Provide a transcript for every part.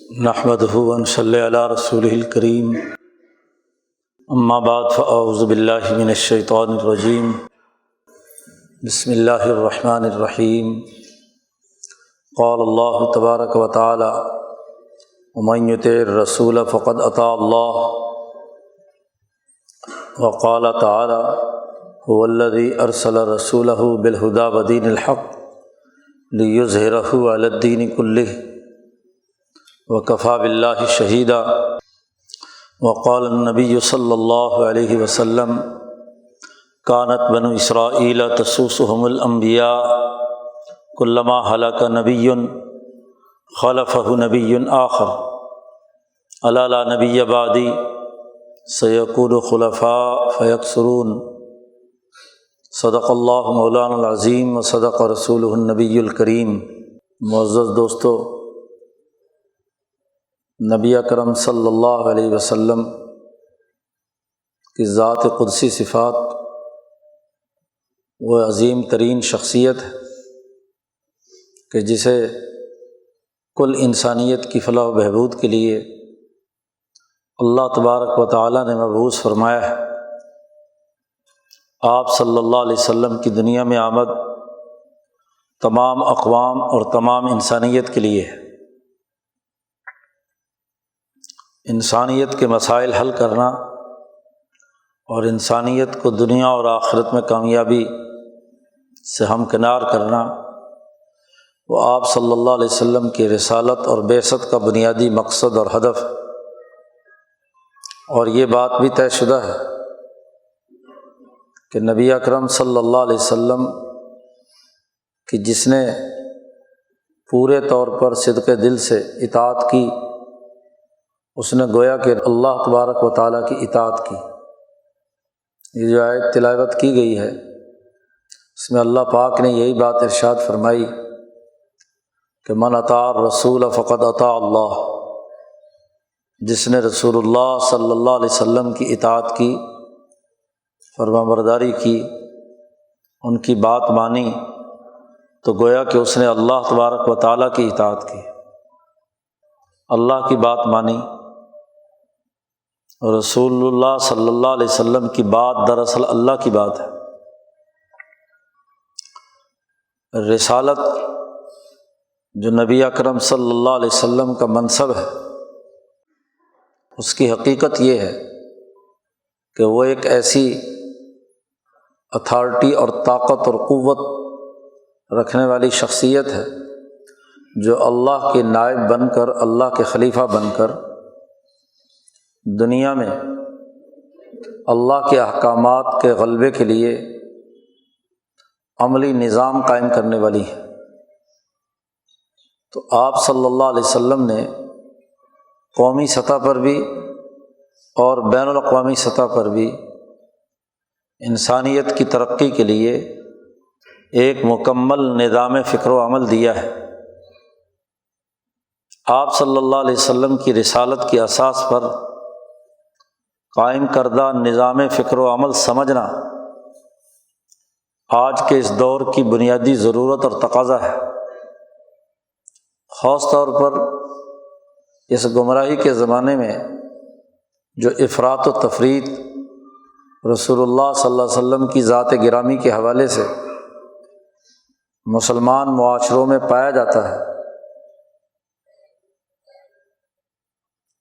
نحمدہ ونصلی علی رسولہ الکریم، اما بعد فاعوذ باللہ من الشیطان الرجیم، بسم اللہ الرحمن الرحیم۔ قال اللہ تبارک و تعالی ومن یطع الرسول فقد اطاع اللہ، وقال تعالی هو الذی ارسل رسولہ بالہدی ودین الحق لیظہرہ علی الدین کلہ وکفیٰ باللہ شہیدا۔ وقال النبی صلی اللہ علیہ وسلم کانت بنو اسرائیل تسوسهم الانبیاء کلما ہلک نبی خلفہ نبی آخر الا لا نبی بعدی سیکون خلفاء فیکثرون۔ صدق اللہ مولانا العظیم و صدق رسولہ النبی الکریم۔ معزز دوستو، نبی اکرم صلی اللہ علیہ وسلم کی ذات قدسی صفات وہ عظیم ترین شخصیت ہے کہ جسے کل انسانیت کی فلاح و بہبود کے لیے اللہ تبارک و تعالیٰ نے مبعوث فرمایا ہے۔ آپ صلی اللہ علیہ وسلم کی دنیا میں آمد تمام اقوام اور تمام انسانیت کے لیے ہے۔ انسانیت کے مسائل حل کرنا اور انسانیت کو دنیا اور آخرت میں کامیابی سے ہمکنار کرنا، وہ آپ صلی اللہ علیہ وسلم کی رسالت اور بعثت کا بنیادی مقصد اور ہدف۔ اور یہ بات بھی طے شدہ ہے کہ نبی اکرم صلی اللہ علیہ وسلم کی جس نے پورے طور پر صدق دل سے اطاعت کی، اس نے گویا کہ اللہ تبارک و تعالیٰ کی اطاعت کی۔ یہ جو آیت تلاوت کی گئی ہے، اس میں اللہ پاک نے یہی بات ارشاد فرمائی کہ من اطاع الرسول فقد اطاع اللہ، جس نے رسول اللہ صلی اللہ علیہ وسلم کی اطاعت کی، فرمانبرداری کی، ان کی بات مانی، تو گویا کہ اس نے اللہ تبارک و تعالیٰ کی اطاعت کی، اللہ کی بات مانی۔ رسول اللہ صلی اللہ علیہ وسلم کی بات دراصل اللہ کی بات ہے۔ رسالت جو نبی اکرم صلی اللہ علیہ وسلم کا منصب ہے، اس کی حقیقت یہ ہے کہ وہ ایک ایسی اتھارٹی اور طاقت اور قوت رکھنے والی شخصیت ہے جو اللہ کے نائب بن کر، اللہ کے خلیفہ بن کر دنیا میں اللہ کے احکامات کے غلبے کے لیے عملی نظام قائم کرنے والی ہے۔ تو آپ صلی اللہ علیہ وسلم نے قومی سطح پر بھی اور بین الاقوامی سطح پر بھی انسانیت کی ترقی کے لیے ایک مکمل نظام فکر و عمل دیا ہے۔ آپ صلی اللہ علیہ وسلم کی رسالت کی اساس پر قائم کردہ نظام فکر و عمل سمجھنا آج کے اس دور کی بنیادی ضرورت اور تقاضا ہے۔ خاص طور پر اس گمراہی کے زمانے میں جو افراط و تفریط رسول اللہ صلی اللہ علیہ وسلم کی ذات گرامی کے حوالے سے مسلمان معاشروں میں پایا جاتا ہے،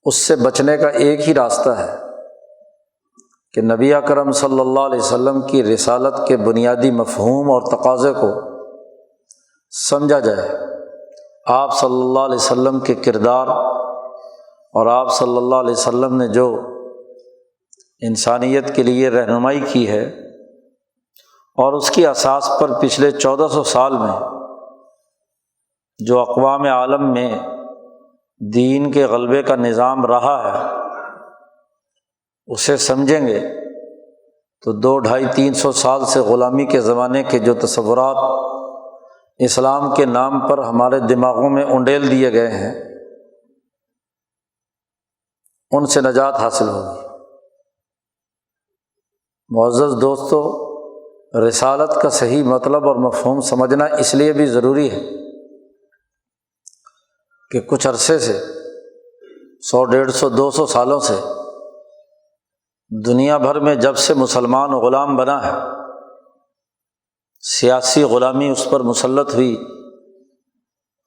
اس سے بچنے کا ایک ہی راستہ ہے کہ نبی اکرم صلی اللہ علیہ وسلم کی رسالت کے بنیادی مفہوم اور تقاضے کو سمجھا جائے۔ آپ صلی اللہ علیہ وسلم کے کردار اور آپ صلی اللہ علیہ وسلم نے جو انسانیت کے لیے رہنمائی کی ہے، اور اس کی اساس پر پچھلے 1400 سال میں جو اقوام عالم میں دین کے غلبے کا نظام رہا ہے، اسے سمجھیں گے تو 200-250-300 سال سے غلامی کے زمانے کے جو تصورات اسلام کے نام پر ہمارے دماغوں میں انڈیل دیے گئے ہیں، ان سے نجات حاصل ہوگی۔ معزز دوستو، رسالت کا صحیح مطلب اور مفہوم سمجھنا اس لیے بھی ضروری ہے کہ کچھ عرصے سے 100 150 200 سالوں سے دنیا بھر میں جب سے مسلمان غلام بنا ہے، سیاسی غلامی اس پر مسلط ہوئی،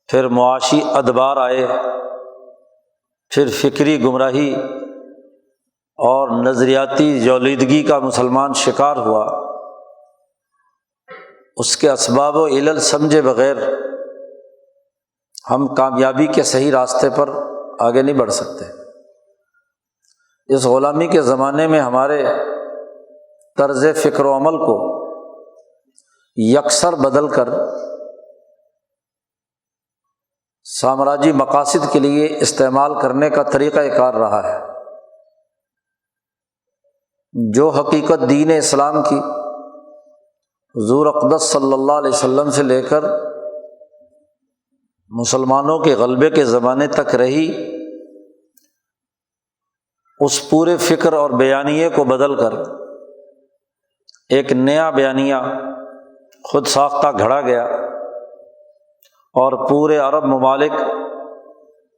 پھر معاشی ادبار آئے، پھر فکری گمراہی اور نظریاتی جولیدگی کا مسلمان شکار ہوا، اس کے اسباب و علل سمجھے بغیر ہم کامیابی کے صحیح راستے پر آگے نہیں بڑھ سکتے۔ اس غلامی کے زمانے میں ہمارے طرز فکر و عمل کو یکسر بدل کر سامراجی مقاصد کے لیے استعمال کرنے کا طریقہ کار رہا ہے۔ جو حقیقت دین اسلام کی حضور اقدس صلی اللہ علیہ وسلم سے لے کر مسلمانوں کے غلبے کے زمانے تک رہی، اس پورے فکر اور بیانیے کو بدل کر ایک نیا بیانیہ خود ساختہ گھڑا گیا، اور پورے عرب ممالک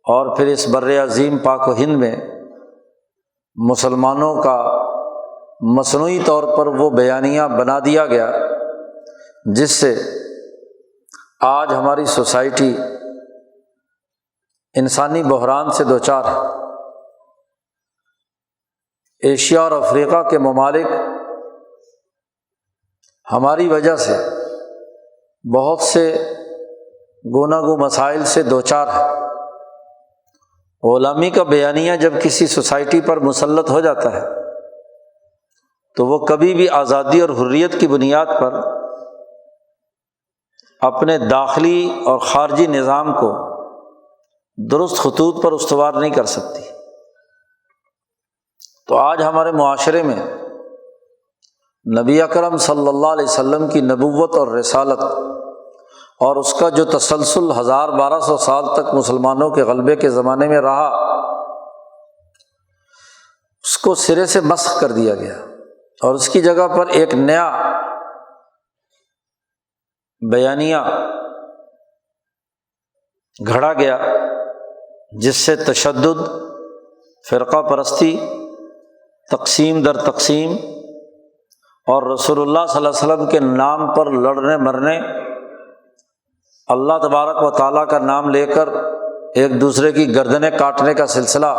اور پھر اس بر عظیم پاک و ہند میں مسلمانوں کا مصنوعی طور پر وہ بیانیہ بنا دیا گیا، جس سے آج ہماری سوسائٹی انسانی بحران سے دوچار ہے۔ ایشیا اور افریقہ کے ممالک ہماری وجہ سے بہت سے گوناگو مسائل سے دوچار ہے۔ غلامی کا بیانیہ جب کسی سوسائٹی پر مسلط ہو جاتا ہے تو وہ کبھی بھی آزادی اور حریت کی بنیاد پر اپنے داخلی اور خارجی نظام کو درست خطوط پر استوار نہیں کر سکتی۔ تو آج ہمارے معاشرے میں نبی اکرم صلی اللہ علیہ وسلم کی نبوت اور رسالت اور اس کا جو تسلسل 1200 سال تک مسلمانوں کے غلبے کے زمانے میں رہا، اس کو سرے سے مسخ کر دیا گیا، اور اس کی جگہ پر ایک نیا بیانیہ گھڑا گیا، جس سے تشدد، فرقہ پرستی، تقسیم در تقسیم اور رسول اللہ صلی اللہ علیہ وسلم کے نام پر لڑنے مرنے، اللہ تبارک و تعالیٰ کا نام لے کر ایک دوسرے کی گردنیں کاٹنے کا سلسلہ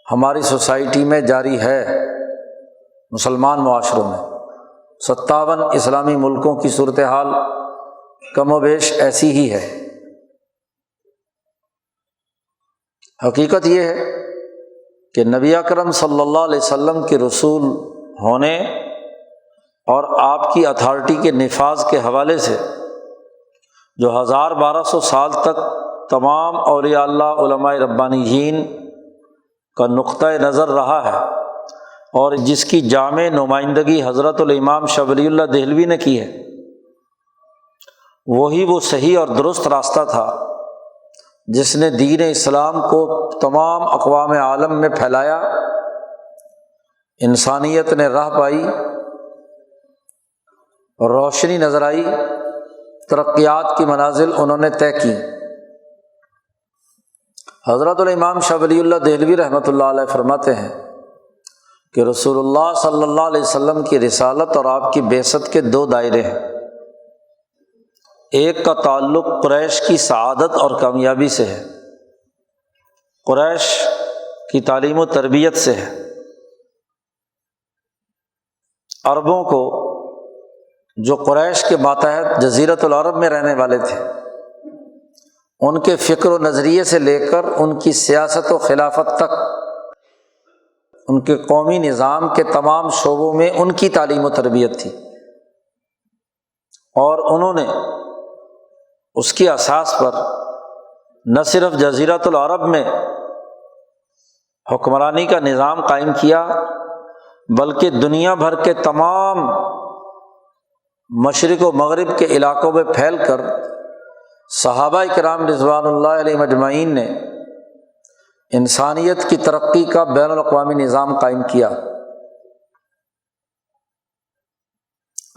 ہماری سوسائٹی میں جاری ہے۔ مسلمان معاشروں میں 57 اسلامی ملکوں کی صورتحال کم و بیش ایسی ہی ہے۔ حقیقت یہ ہے کہ نبی اکرم صلی اللہ علیہ وسلم کے رسول ہونے اور آپ کی اتھارٹی کے نفاذ کے حوالے سے جو 1200 سال تک تمام اولیاء اللہ، علماء ربانیین کا نقطۂ نظر رہا ہے، اور جس کی جامع نمائندگی حضرت الامام شاہ ولی اللہ دہلوی نے کی ہے، وہی وہ صحیح اور درست راستہ تھا جس نے دین اسلام کو تمام اقوام عالم میں پھیلایا، انسانیت نے راہ پائی، روشنی نظر آئی، ترقیات کی منازل انہوں نے طے کی۔ حضرت الامام شاہ ولی اللہ دہلوی رحمۃ اللہ علیہ فرماتے ہیں کہ رسول اللہ صلی اللہ علیہ وسلم کی رسالت اور آپ کی بعثت کے 2 دائرے ہیں۔ ایک کا تعلق قریش کی سعادت اور کامیابی سے ہے، قریش کی تعلیم و تربیت سے ہے۔ عربوں کو، جو قریش کے ماتحت جزیرۃ العرب میں رہنے والے تھے، ان کے فکر و نظریے سے لے کر ان کی سیاست و خلافت تک، ان کے قومی نظام کے تمام شعبوں میں ان کی تعلیم و تربیت تھی، اور انہوں نے اس کی اساس پر نہ صرف جزیرۃ العرب میں حکمرانی کا نظام قائم کیا، بلکہ دنیا بھر کے تمام مشرق و مغرب کے علاقوں میں پھیل کر صحابہ کرام رضوان اللہ علیہم اجمعین نے انسانیت کی ترقی کا بین الاقوامی نظام قائم کیا۔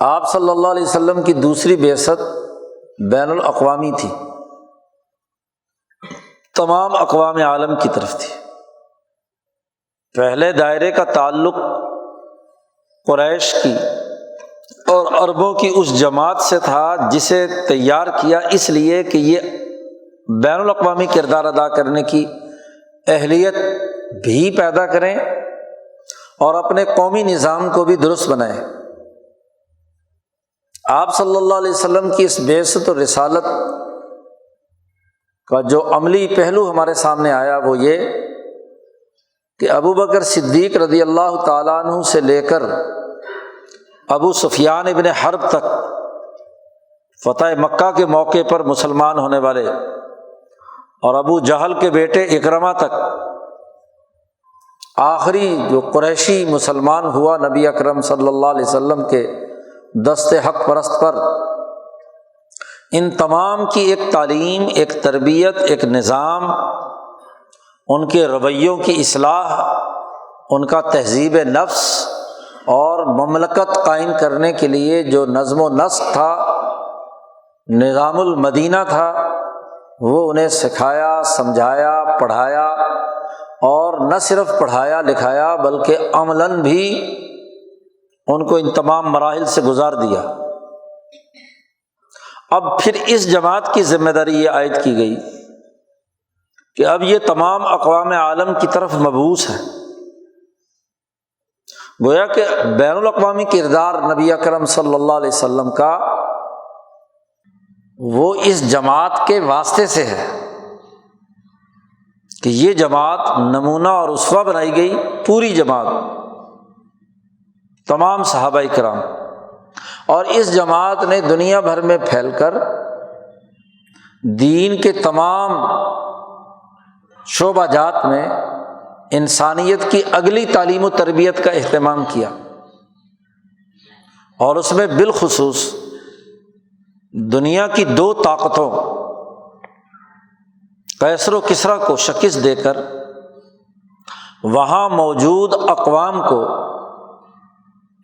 آپ صلی اللہ علیہ وسلم کی دوسری بعثت بین الاقوامی تھی، تمام اقوام عالم کی طرف تھی۔ پہلے دائرے کا تعلق قریش کی اور عربوں کی اس جماعت سے تھا جسے تیار کیا اس لیے کہ یہ بین الاقوامی کردار ادا کرنے کی اہلیت بھی پیدا کریں اور اپنے قومی نظام کو بھی درست بنائیں۔ آپ صلی اللہ علیہ وسلم کی اس بعثت اور رسالت کا جو عملی پہلو ہمارے سامنے آیا وہ یہ کہ ابو بکر صدیق رضی اللہ تعالیٰ عنہ سے لے کر ابو سفیان ابن حرب تک، فتح مکہ کے موقع پر مسلمان ہونے والے، اور ابو جہل کے بیٹے اکرمہ تک، آخری جو قریشی مسلمان ہوا نبی اکرم صلی اللہ علیہ وسلم کے دست حق پرست پر، ان تمام کی ایک تعلیم، ایک تربیت، ایک نظام، ان کے رویوں کی اصلاح، ان کا تہذیب نفس اور مملکت قائم کرنے کے لیے جو نظم و نسق تھا، نظام المدینہ تھا، وہ انہیں سکھایا، سمجھایا، پڑھایا، اور نہ صرف پڑھایا لکھایا بلکہ عملاً بھی ان کو ان تمام مراحل سے گزار دیا۔ اب پھر اس جماعت کی ذمہ داری یہ عائد کی گئی کہ اب یہ تمام اقوام عالم کی طرف مبعوث ہے۔ گویا کہ بین الاقوامی کردار نبی اکرم صلی اللہ علیہ وسلم کا وہ اس جماعت کے واسطے سے ہے کہ یہ جماعت نمونہ اور اسوہ بنائی گئی، پوری جماعت، تمام صحابہ کرام، اور اس جماعت نے دنیا بھر میں پھیل کر دین کے تمام شعبہ جات میں انسانیت کی اگلی تعلیم و تربیت کا اہتمام کیا، اور اس میں بالخصوص دنیا کی دو طاقتوں قیصر و کسریٰ کو شکست دے کر وہاں موجود اقوام کو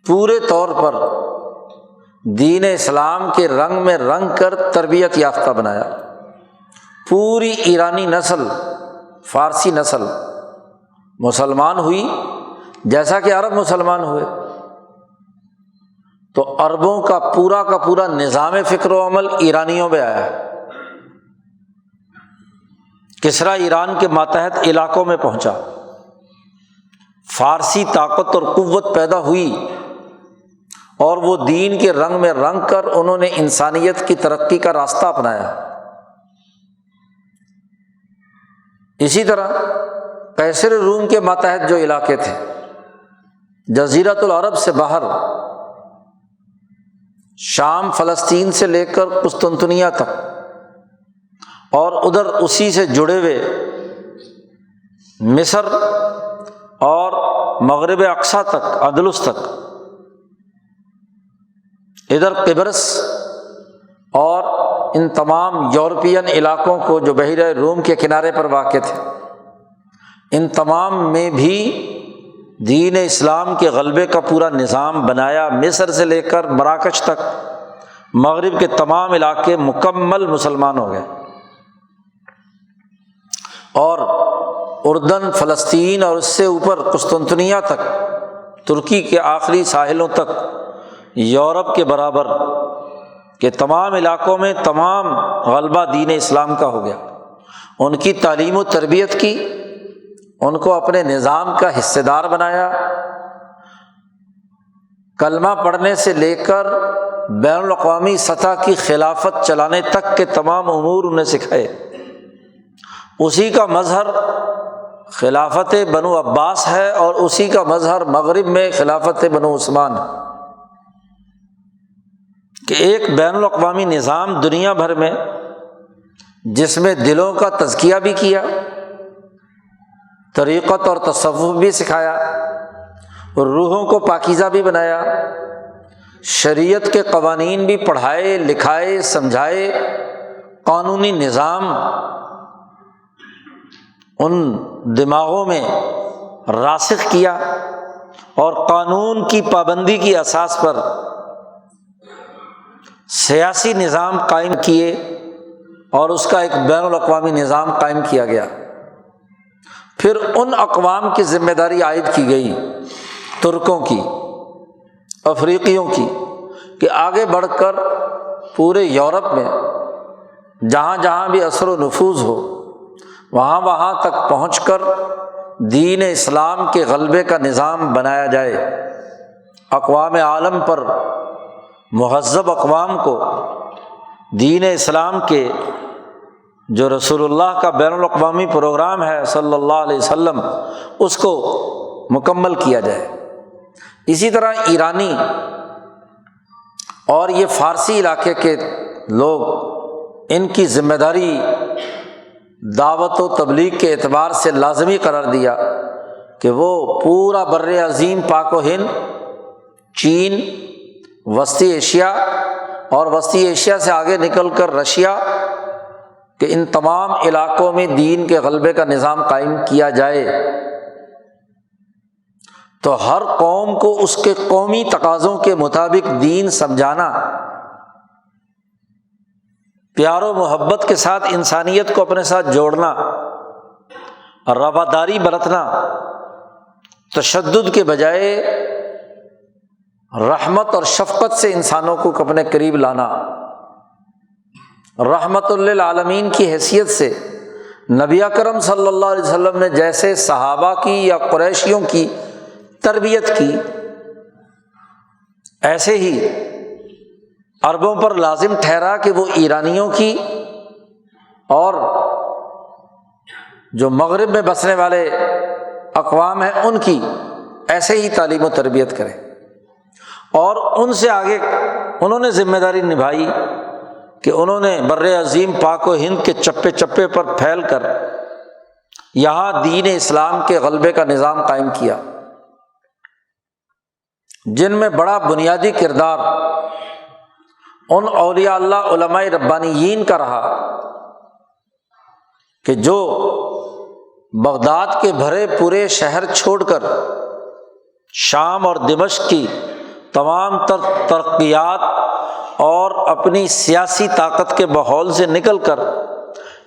پورے طور پر دین اسلام کے رنگ میں رنگ کر تربیت یافتہ بنایا۔ پوری ایرانی نسل، فارسی نسل مسلمان ہوئی جیسا کہ عرب مسلمان ہوئے، تو عربوں کا پورا نظام فکر و عمل ایرانیوں میں آیا۔ کسریٰ ایران کے ماتحت علاقوں میں پہنچا، فارسی طاقت اور قوت پیدا ہوئی، اور وہ دین کے رنگ میں رنگ کر انہوں نے انسانیت کی ترقی کا راستہ اپنایا۔ اسی طرح قیصر روم کے ماتحت جو علاقے تھے، جزیرۃ العرب سے باہر، شام، فلسطین سے لے کر قسطنطنیہ تک، اور ادھر اسی سے جڑے ہوئے مصر اور مغرب اقصیٰ تک، اندلس تک، ادھر قبرص اور ان تمام یورپین علاقوں کو جو بحیرہ روم کے کنارے پر واقع تھے، ان تمام میں بھی دین اسلام کے غلبے کا پورا نظام بنایا۔ مصر سے لے کر مراکش تک مغرب کے تمام علاقے مکمل مسلمان ہو گئے، اور اردن، فلسطین اور اس سے اوپر قسطنطنیہ تک، ترکی کے آخری ساحلوں تک، یورپ کے برابر کے تمام علاقوں میں تمام غلبہ دین اسلام کا ہو گیا۔ ان کی تعلیم و تربیت کی، ان کو اپنے نظام کا حصے دار بنایا، کلمہ پڑھنے سے لے کر بین الاقوامی سطح کی خلافت چلانے تک کے تمام امور انہیں سکھائے۔ اسی کا مظہر خلافت بنو عباس ہے، اور اسی کا مظہر مغرب میں خلافت بنو عثمان ہے، کہ ایک بین الاقوامی نظام دنیا بھر میں جس میں دلوں کا تزکیہ بھی کیا، طریقت اور تصوف بھی سکھایا، روحوں کو پاکیزہ بھی بنایا، شریعت کے قوانین بھی پڑھائے، لکھائے، سمجھائے، قانونی نظام ان دماغوں میں راسخ کیا، اور قانون کی پابندی کی اساس پر سیاسی نظام قائم کیے، اور اس کا ایک بین الاقوامی نظام قائم کیا گیا۔ پھر ان اقوام کی ذمہ داری عائد کی گئی، ترکوں کی، افریقیوں کی، کہ آگے بڑھ کر پورے یورپ میں جہاں جہاں بھی اثر و نفوذ ہو وہاں وہاں تک پہنچ کر دین اسلام کے غلبے کا نظام بنایا جائے، اقوام عالم پر مہذب اقوام کو دین اسلام کے جو رسول اللہ کا بین الاقوامی پروگرام ہے صلی اللہ علیہ وسلم اس کو مکمل کیا جائے۔ اسی طرح ایرانی اور یہ فارسی علاقے کے لوگ، ان کی ذمہ داری دعوت و تبلیغ کے اعتبار سے لازمی قرار دیا کہ وہ پورا بر عظیم پاک و ہند، چین، وسطی ایشیا اور وسطی ایشیا سے آگے نکل کر رشیا کہ ان تمام علاقوں میں دین کے غلبے کا نظام قائم کیا جائے۔ تو ہر قوم کو اس کے قومی تقاضوں کے مطابق دین سمجھانا، پیار و محبت کے ساتھ انسانیت کو اپنے ساتھ جوڑنا، رواداری برتنا، تشدد کے بجائے رحمت اور شفقت سے انسانوں کو اپنے قریب لانا، رحمت للعالمین کی حیثیت سے نبی اکرم صلی اللہ علیہ وسلم نے جیسے صحابہ کی یا قریشیوں کی تربیت کی، ایسے ہی عربوں پر لازم ٹھہرا کہ وہ ایرانیوں کی اور جو مغرب میں بسنے والے اقوام ہیں ان کی ایسے ہی تعلیم و تربیت کریں۔ اور ان سے آگے انہوں نے ذمہ داری نبھائی کہ انہوں نے بر عظیم پاک و ہند کے چپے چپے پر پھیل کر یہاں دین اسلام کے غلبے کا نظام قائم کیا، جن میں بڑا بنیادی کردار ان اولیاء اللہ علماء ربانیین کا رہا کہ جو بغداد کے بھرے پورے شہر چھوڑ کر شام اور دمشق کی تمام تر ترقیات اور اپنی سیاسی طاقت کے ماحول سے نکل کر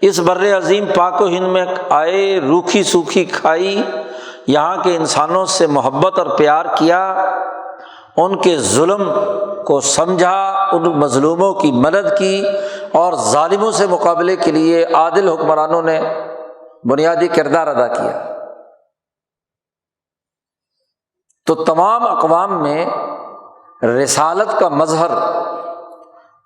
اس بر عظیم پاک و ہند میں آئے، روکھی سوکھی کھائی، یہاں کے انسانوں سے محبت اور پیار کیا، ان کے ظلم کو سمجھا، ان مظلوموں کی مدد کی، اور ظالموں سے مقابلے کے لیے عادل حکمرانوں نے بنیادی کردار ادا کیا۔ تو تمام اقوام میں رسالت کا مظہر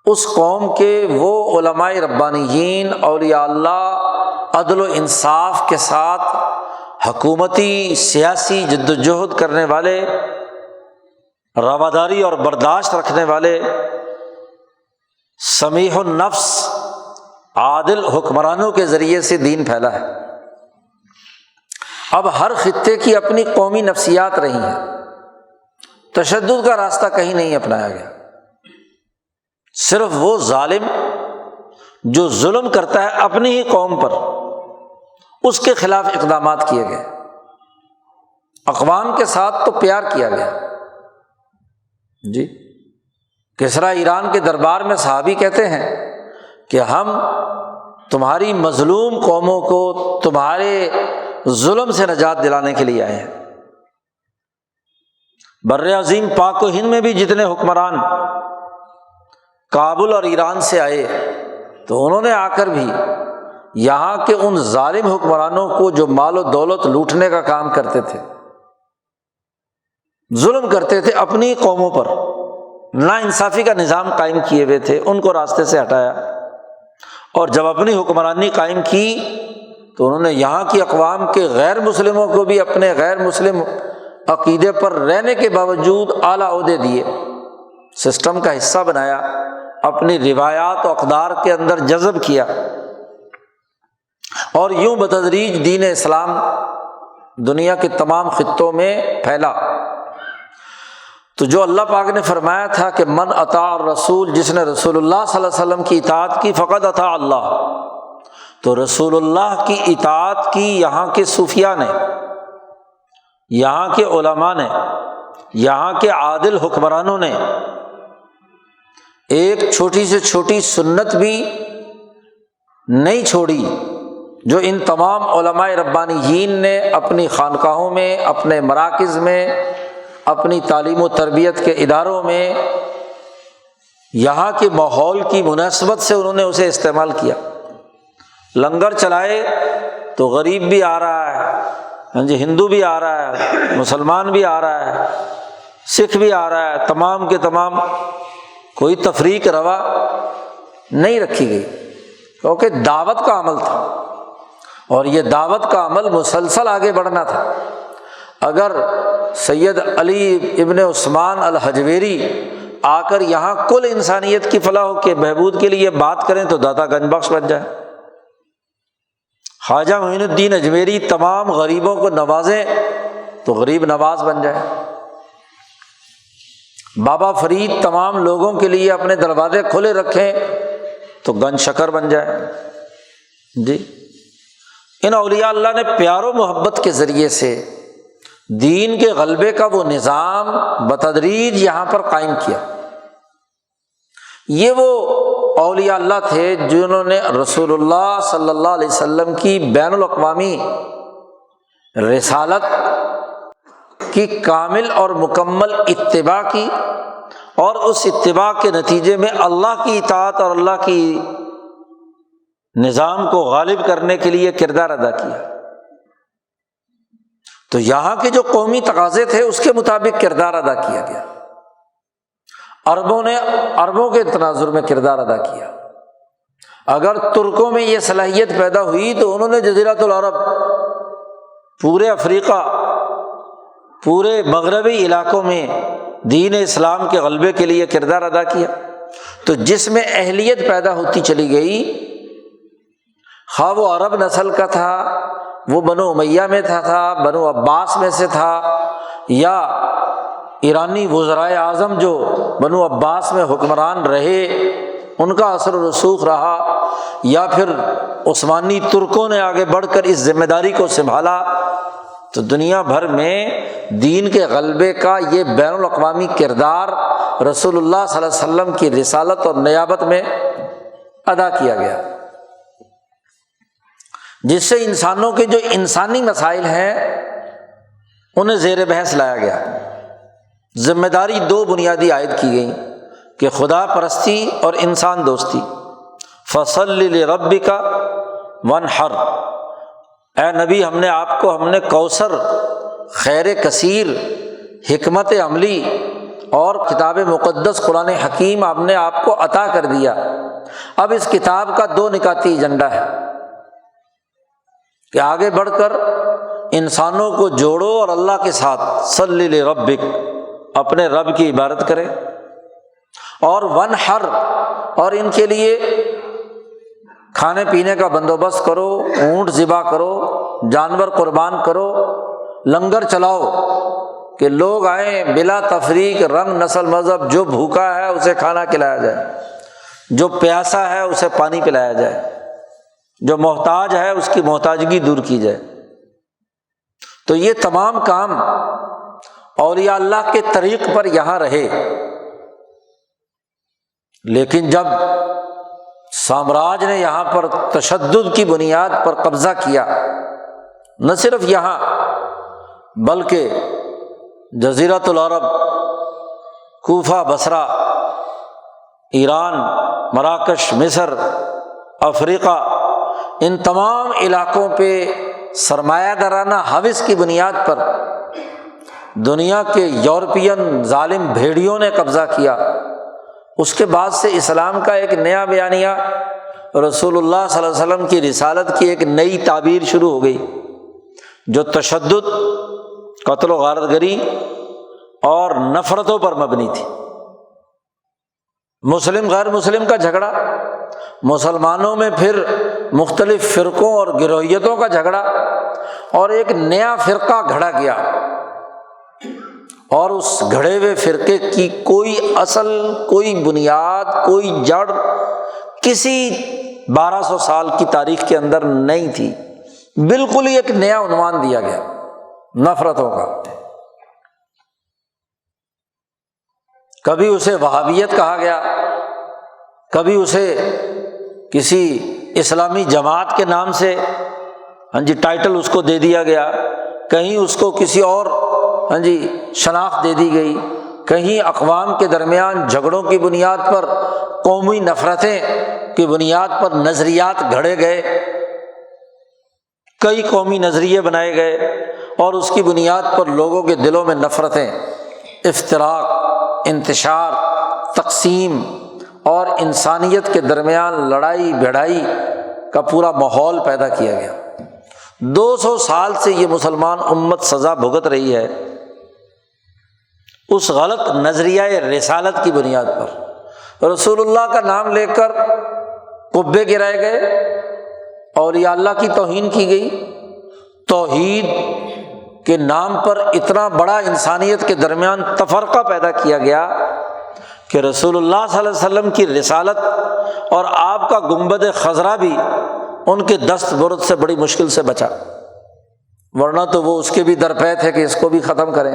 اس قوم کے وہ علماء ربانیین، اولیاء اللہ، عدل و انصاف کے ساتھ حکومتی سیاسی جد و جہد کرنے والے، رواداری اور برداشت رکھنے والے، سمیح النفس عادل حکمرانوں کے ذریعے سے دین پھیلا ہے۔ اب ہر خطے کی اپنی قومی نفسیات رہی ہیں، تشدد کا راستہ کہیں نہیں اپنایا گیا، صرف وہ ظالم جو ظلم کرتا ہے اپنی ہی قوم پر، اس کے خلاف اقدامات کیے گئے۔ اقوام کے ساتھ تو پیار کیا گیا جی۔ کسریٰ ایران کے دربار میں صحابی کہتے ہیں کہ ہم تمہاری مظلوم قوموں کو تمہارے ظلم سے نجات دلانے کے لیے آئے ہیں۔ بر عظیم پاک و ہند میں بھی جتنے حکمران کابل اور ایران سے آئے تو انہوں نے آ کر بھی یہاں کے ان ظالم حکمرانوں کو جو مال و دولت لوٹنے کا کام کرتے تھے، ظلم کرتے تھے اپنی قوموں پر، ناانصافی کا نظام قائم کیے ہوئے تھے، ان کو راستے سے ہٹایا، اور جب اپنی حکمرانی قائم کی تو انہوں نے یہاں کی اقوام کے غیر مسلموں کو بھی اپنے غیر مسلم عقیدے پر رہنے کے باوجود اعلیٰ عہدے دیے، سسٹم کا حصہ بنایا، اپنی روایات و اقدار کے اندر جذب کیا، اور یوں بتدریج دین اسلام دنیا کے تمام خطوں میں پھیلا۔ تو جو اللہ پاک نے فرمایا تھا کہ من اطاع الرسول، جس نے رسول اللہ صلی اللہ علیہ وسلم کی اطاعت کی فقد اطاع اللہ، تو رسول اللہ کی اطاعت کی یہاں کے صوفیاء نے، یہاں کے علماء نے، یہاں کے عادل حکمرانوں نے ایک چھوٹی سے چھوٹی سنت بھی نہیں چھوڑی جو ان تمام علماء ربانیین نے اپنی خانقاہوں میں، اپنے مراکز میں، اپنی تعلیم و تربیت کے اداروں میں یہاں کے ماحول کی مناسبت سے انہوں نے اسے استعمال کیا۔ لنگر چلائے تو غریب بھی آ رہا ہے، ہاں جی، ہندو بھی آ رہا ہے، مسلمان بھی آ رہا ہے، سکھ بھی آ رہا ہے، تمام کے تمام، کوئی تفریق روا نہیں رکھی گئی، کیونکہ دعوت کا عمل تھا اور یہ دعوت کا عمل مسلسل آگے بڑھنا تھا۔ اگر سید علی ابن عثمان الحجویری آ کر یہاں کل انسانیت کی فلاح کے بہبود کے لیے بات کریں تو داتا گنج بخش بن جائے، خواجہ معین الدین اجمیری تمام غریبوں کو نوازیں تو غریب نواز بن جائے، بابا فرید تمام لوگوں کے لیے اپنے دروازے کھلے رکھیں تو گنج شکر بن جائے۔ جی، ان اولیاء اللہ نے پیار و محبت کے ذریعے سے دین کے غلبے کا وہ نظام بتدریج یہاں پر قائم کیا۔ یہ وہ اولیاء اللہ تھے جنہوں نے رسول اللہ صلی اللہ علیہ وسلم کی بین الاقوامی رسالت کی کامل اور مکمل اتباع کی، اور اس اتباع کے نتیجے میں اللہ کی اطاعت اور اللہ کی نظام کو غالب کرنے کے لیے کردار ادا کیا۔ تو یہاں کے جو قومی تقاضے تھے اس کے مطابق کردار ادا کیا گیا۔ عربوں نے عربوں کے تناظر میں کردار ادا کیا۔ اگر ترکوں میں یہ صلاحیت پیدا ہوئی تو انہوں نے جزیرۃ العرب، پورے افریقہ، پورے مغربی علاقوں میں دین اسلام کے غلبے کے لیے کردار ادا کیا۔ تو جس میں اہلیت پیدا ہوتی چلی گئی، خواہ وہ عرب نسل کا تھا، وہ بنو امیہ میں تھا، بنو عباس میں سے تھا، یا ایرانی وزرائے اعظم جو بنو عباس میں حکمران رہے ان کا اثر و رسوخ رہا، یا پھر عثمانی ترکوں نے آگے بڑھ کر اس ذمہ داری کو سنبھالا، تو دنیا بھر میں دین کے غلبے کا یہ بین الاقوامی کردار رسول اللہ صلی اللہ علیہ وسلم کی رسالت اور نیابت میں ادا کیا گیا، جس سے انسانوں کے جو انسانی مسائل ہیں انہیں زیر بحث لایا گیا۔ ذمہ داری دو بنیادی عائد کی گئی کہ خدا پرستی اور انسان دوستی۔ فصلی لربک وانحر، اے نبی ہم نے کوثر، خیر کثیر، حکمت عملی اور کتاب مقدس قرآن حکیم ہم نے آپ کو عطا کر دیا۔ اب اس کتاب کا دو نکاتی ایجنڈا ہے کہ آگے بڑھ کر انسانوں کو جوڑو اور اللہ کے ساتھ صلی لربک، اپنے رب کی عبادت کرے، اور وانحر، اور ان کے لیے کھانے پینے کا بندوبست کرو، اونٹ ذبح کرو، جانور قربان کرو، لنگر چلاؤ کہ لوگ آئیں بلا تفریق، رنگ، نسل، مذہب، جو بھوکا ہے اسے کھانا کھلایا جائے، جو پیاسا ہے اسے پانی پلایا جائے، جو محتاج ہے اس کی محتاجگی دور کی جائے۔ تو یہ تمام کام اولیاء اللہ کے طریق پر یہاں رہے، لیکن جب سامراج نے یہاں پر تشدد کی بنیاد پر قبضہ کیا، نہ صرف یہاں بلکہ جزیرۃ العرب، کوفہ، بصرہ، ایران، مراکش، مصر، افریقہ، ان تمام علاقوں پہ سرمایہ دارانہ ہوس کی بنیاد پر دنیا کے یورپین ظالم بھیڑیوں نے قبضہ کیا۔ اس کے بعد سے اسلام کا ایک نیا بیانیہ، رسول اللہ صلی اللہ علیہ وسلم کی رسالت کی ایک نئی تعبیر شروع ہو گئی، جو تشدد، قتل و غارت گری اور نفرتوں پر مبنی تھی۔ مسلم غیر مسلم کا جھگڑا، مسلمانوں میں پھر مختلف فرقوں اور گروہیتوں کا جھگڑا، اور ایک نیا فرقہ گھڑا گیا، اور اس گھڑے ہوئے فرقے کی کوئی اصل، کوئی بنیاد، کوئی جڑ کسی 1200 سال کی تاریخ کے اندر نہیں تھی، بالکل ہی ایک نیا عنوان دیا گیا نفرتوں کا۔ کبھی اسے وہابیت کہا گیا، کبھی اسے کسی اسلامی جماعت کے نام سے ٹائٹل اس کو دے دیا گیا، کہیں اس کو کسی اور شناخت دے دی گئی، کہیں اقوام کے درمیان جھگڑوں کی بنیاد پر، قومی نفرتیں کی بنیاد پر نظریات گھڑے گئے، کئی قومی نظریے بنائے گئے اور اس کی بنیاد پر لوگوں کے دلوں میں نفرتیں، افتراق، انتشار، تقسیم اور انسانیت کے درمیان لڑائی بھڑائی کا پورا ماحول پیدا کیا گیا۔ 200 سال سے یہ مسلمان امت سزا بھگت رہی ہے اس غلط نظریہ رسالت کی بنیاد پر۔ رسول اللہ کا نام لے کر قبے گرائے گئے، اولیاء اللہ کی توہین کی گئی، توحید کے نام پر اتنا بڑا انسانیت کے درمیان تفرقہ پیدا کیا گیا کہ رسول اللہ صلی اللہ علیہ وسلم کی رسالت اور آپ کا گنبد خضرا بھی ان کے دست برد سے بڑی مشکل سے بچا، ورنہ تو وہ اس کے بھی درپے تھے کہ اس کو بھی ختم کریں۔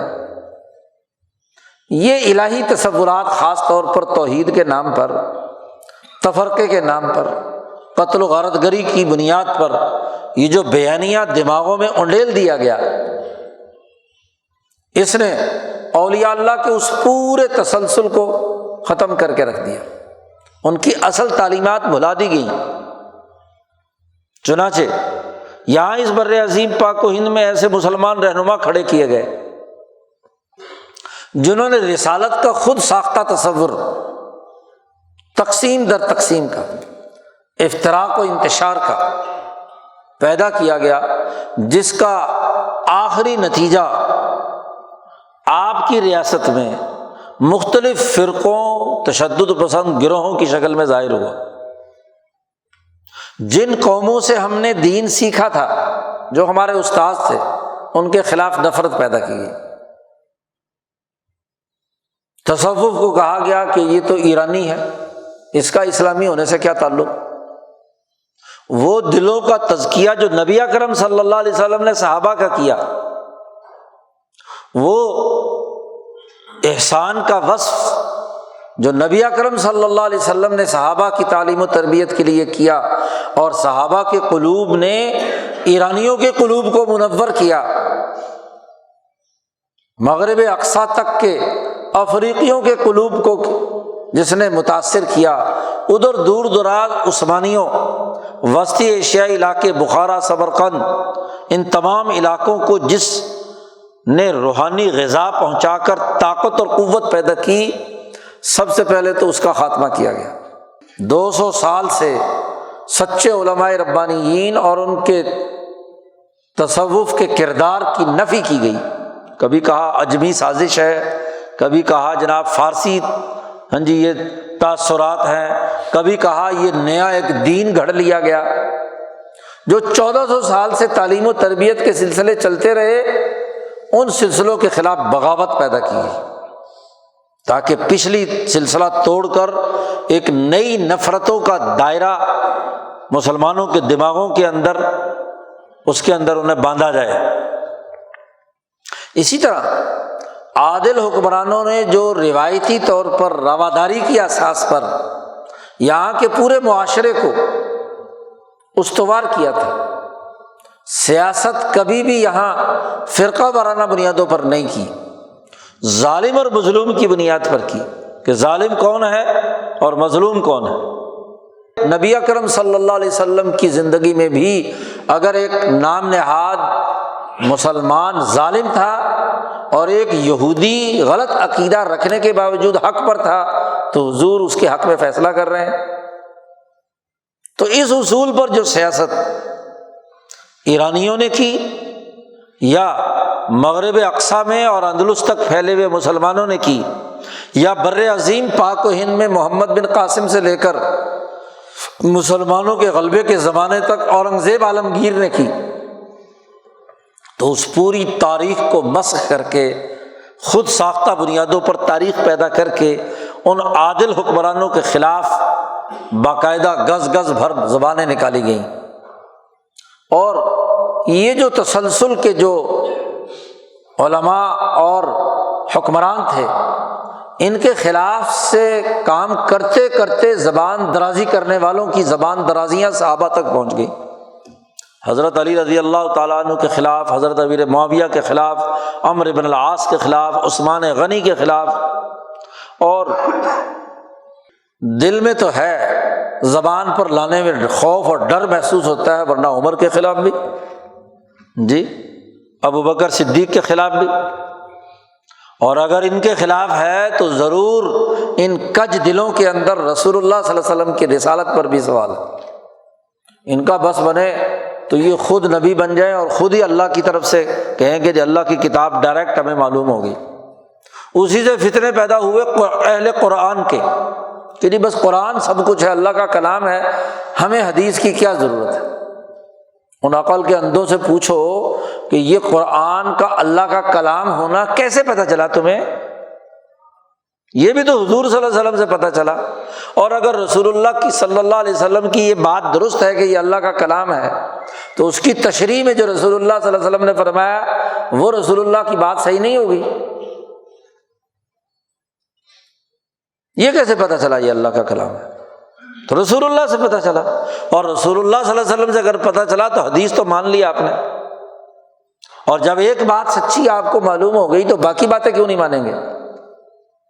یہ الہی تصورات خاص طور پر توحید کے نام پر، تفرقے کے نام پر، قتل و غارت گری کی بنیاد پر یہ جو بیانیہ دماغوں میں انڈیل دیا گیا، اس نے اولیاء اللہ کے اس پورے تسلسل کو ختم کر کے رکھ دیا، ان کی اصل تعلیمات بھلا دی گئیں۔ چنانچہ یہاں اس بر عظیم پاک و ہند میں ایسے مسلمان رہنما کھڑے کیے گئے جنہوں نے رسالت کا خود ساختہ تصور تقسیم در تقسیم کا، افتراق و انتشار کا پیدا کیا گیا، جس کا آخری نتیجہ آپ کی ریاست میں مختلف فرقوں، تشدد پسند گروہوں کی شکل میں ظاہر ہوا۔ جن قوموں سے ہم نے دین سیکھا تھا، جو ہمارے استاد تھے، ان کے خلاف نفرت پیدا کی گئی۔ تصوف کو کہا گیا کہ یہ تو ایرانی ہے، اس کا اسلامی ہونے سے کیا تعلق؟ وہ دلوں کا تزکیہ جو نبی اکرم صلی اللہ علیہ وسلم نے صحابہ کا کیا، وہ احسان کا وصف جو نبی اکرم صلی اللہ علیہ وسلم نے صحابہ کی تعلیم و تربیت کے لیے کیا، اور صحابہ کے قلوب نے ایرانیوں کے قلوب کو منور کیا، مغرب اقصیٰ تک کے افریقیوں کے قلوب کو جس نے متاثر کیا، ادھر دور دراز عثمانیوں، وسطی ایشیائی علاقے، بخارا، سمرقند، ان تمام علاقوں کو جس نے روحانی غذا پہنچا کر طاقت اور قوت پیدا کی، سب سے پہلے تو اس کا خاتمہ کیا گیا۔ 200 سال سے سچے علماء ربانیین اور ان کے تصوف کے کردار کی نفی کی گئی، کبھی کہا عجمی سازش ہے، کبھی کہا جناب فارسی یہ تاثرات ہیں، کبھی کہا یہ نیا ایک دین گھڑ لیا گیا۔ جو 1400 سال سے تعلیم و تربیت کے سلسلے چلتے رہے، ان سلسلوں کے خلاف بغاوت پیدا کی گئی تاکہ پچھلی سلسلہ توڑ کر ایک نئی نفرتوں کا دائرہ مسلمانوں کے دماغوں کے اندر، اس کے اندر انہیں باندھا جائے۔ اسی طرح عادل حکمرانوں نے جو روایتی طور پر رواداری کی اساس پر یہاں کے پورے معاشرے کو استوار کیا تھا، سیاست کبھی بھی یہاں فرقہ وارانہ بنیادوں پر نہیں کی، ظالم اور مظلوم کی بنیاد پر کی کہ ظالم کون ہے اور مظلوم کون ہے۔ نبی اکرم صلی اللہ علیہ وسلم کی زندگی میں بھی اگر ایک نام نہاد مسلمان ظالم تھا اور ایک یہودی غلط عقیدہ رکھنے کے باوجود حق پر تھا، تو حضور اس کے حق میں فیصلہ کر رہے ہیں۔ تو اس اصول پر جو سیاست ایرانیوں نے کی یا مغرب اقصیٰ میں اور اندلس تک پھیلے ہوئے مسلمانوں نے کی، یا بر عظیم پاک و ہند میں محمد بن قاسم سے لے کر مسلمانوں کے غلبے کے زمانے تک اورنگزیب عالمگیر نے کی، تو اس پوری تاریخ کو مسخ کر کے خود ساختہ بنیادوں پر تاریخ پیدا کر کے ان عادل حکمرانوں کے خلاف باقاعدہ گز گز بھر زبانیں نکالی گئیں۔ اور یہ جو تسلسل کے جو علماء اور حکمران تھے، ان کے خلاف سے کام کرتے کرتے زبان درازی کرنے والوں کی زبان درازیاں صحابہ تک پہنچ گئی۔ حضرت علی رضی اللہ تعالیٰ عنہ کے خلاف، حضرت امیر معاویہ کے خلاف، عمرو بن العاص کے خلاف، عثمان غنی کے خلاف، اور دل میں تو ہے، زبان پر لانے میں خوف اور ڈر محسوس ہوتا ہے، ورنہ عمر کے خلاف بھی، جی ابو بکر صدیق کے خلاف بھی، اور اگر ان کے خلاف ہے تو ضرور ان کج دلوں کے اندر رسول اللہ صلی اللہ علیہ وسلم کی رسالت پر بھی سوال ہے۔ ان کا بس بنے تو یہ خود نبی بن جائیں اور خود ہی اللہ کی طرف سے کہیں کہ اللہ کی کتاب ڈائریکٹ ہمیں معلوم ہوگی۔ اسی سے فتنے پیدا ہوئے اہل قرآن کے کہ جی بس قرآن سب کچھ ہے، اللہ کا کلام ہے، ہمیں حدیث کی کیا ضرورت ہے۔ ان عقل کے اندھوں سے پوچھو کہ یہ قرآن کا اللہ کا کلام ہونا کیسے پتہ چلا تمہیں؟ یہ بھی تو حضور صلی اللہ علیہ وسلم سے پتہ چلا۔ اور اگر رسول اللہ کی صلی اللہ علیہ وسلم کی یہ بات درست ہے کہ یہ اللہ کا کلام ہے، تو اس کی تشریح میں جو رسول اللہ صلی اللہ علیہ وسلم نے فرمایا وہ رسول اللہ کی بات صحیح نہیں ہوگی۔ یہ کیسے پتہ چلا یہ اللہ کا کلام ہے؟ تو رسول اللہ سے پتہ چلا، اور رسول اللہ صلی اللہ علیہ وسلم سے اگر پتہ چلا تو حدیث تو مان لی آپ نے، اور جب ایک بات سچی آپ کو معلوم ہو گئی تو باقی باتیں کیوں نہیں مانیں گے